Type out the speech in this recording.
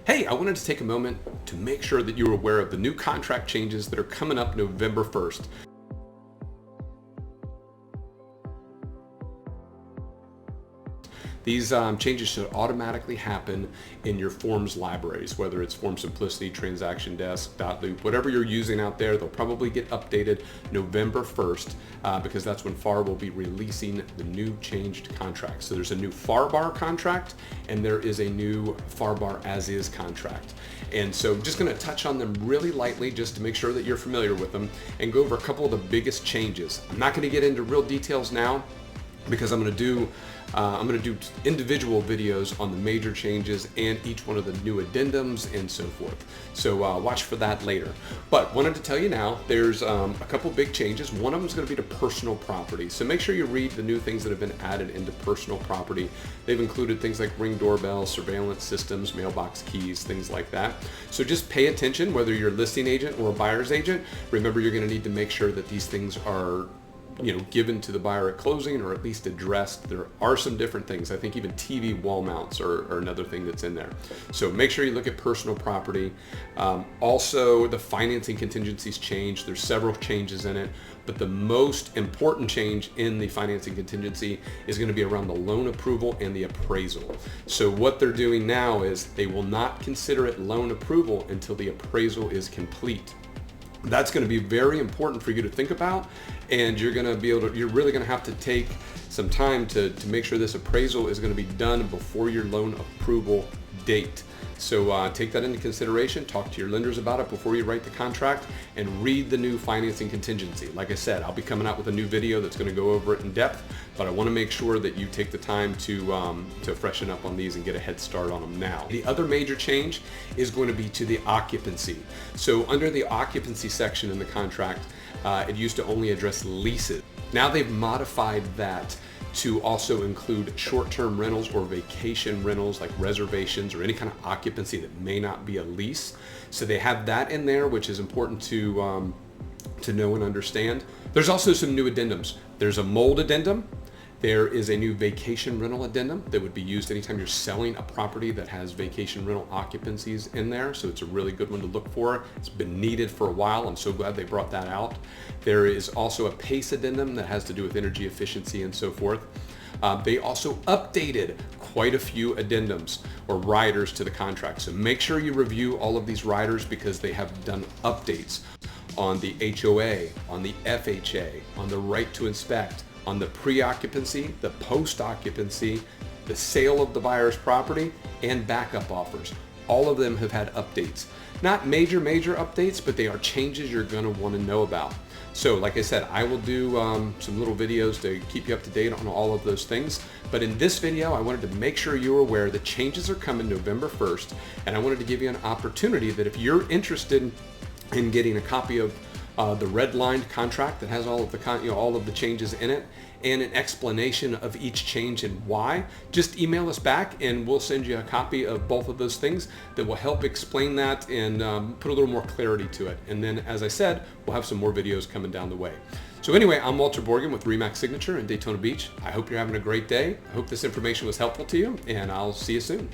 Hey, I wanted to take a moment to make sure that you're aware of the new contract changes that are coming up November 1st. These changes should automatically happen in your forms libraries, whether it's Form Simplicity, Transaction Desk, .loop, whatever you're using out there. They'll probably get updated November 1st because that's when FAR will be releasing the new changed contracts. So there's a new FAR bar contract and there is a new FAR bar as is contract. And so I'm just going to touch on them really lightly just to make sure that you're familiar with them and go over a couple of the biggest changes. I'm not going to get into real details now because I'm going to do individual videos on the major changes and each one of the new addendums and so forth. So watch for that later. But wanted to tell you now, there's a couple big changes. One of them is going to be to personal property. So make sure you read the new things that have been added into personal property. They've included things like Ring doorbells, surveillance systems, mailbox keys, things like that. So just pay attention, whether you're a listing agent or a buyer's agent. Remember, you're going to need to make sure that these things are given to the buyer at closing or at least addressed. There are some different things. I think even TV wall mounts are another thing that's in there. So make sure you look at personal property. Also, the financing contingencies change. There's several changes in it, but the most important change in the financing contingency is going to be around the loan approval and the appraisal. So what they're doing now is they will not consider it loan approval until the appraisal is complete. That's going to be very important for you to think about, and you're really going to have to take some time to make sure this appraisal is going to be done before your loan approval date. So take that into consideration, talk to your lenders about it before you write the contract, and read the new financing contingency. Like I said, I'll be coming out with a new video that's going to go over it in depth, but I want to make sure that you take the time to freshen up on these and get a head start on them now. The other major change is going to be to the occupancy. So under the occupancy section in the contract, it used to only address leases. Now they've modified that to also include short-term rentals or vacation rentals like reservations or any kind of occupancy that may not be a lease. So they have that in there, which is important to know and understand. There's also some new addendums. There's a mold addendum. There is a new vacation rental addendum that would be used anytime you're selling a property that has vacation rental occupancies in there. So it's a really good one to look for. It's been needed for a while. I'm so glad they brought that out. There is also a PACE addendum that has to do with energy efficiency and so forth. They also updated quite a few addendums or riders to the contract. So make sure you review all of these riders because they have done updates on the HOA, on the FHA, on the right to inspect, on the pre-occupancy, the post-occupancy, the sale of the buyer's property, and backup offers. All of them have had updates. Not major updates, but they are changes you're going to want to know about. So like I said, I will do some little videos to keep you up to date on all of those things. But in this video, I wanted to make sure you were aware that changes are coming November 1st, and I wanted to give you an opportunity that if you're interested in getting a copy of the red-lined contract that has all of the all of the changes in it and an explanation of each change and why, just email us back and we'll send you a copy of both of those things that will help explain that and put a little more clarity to it. And then, as I said, we'll have some more videos coming down the way. So anyway, I'm Walter Borgen with RE/MAX Signature in Daytona Beach. I hope you're having a great day. I hope this information was helpful to you, and I'll see you soon.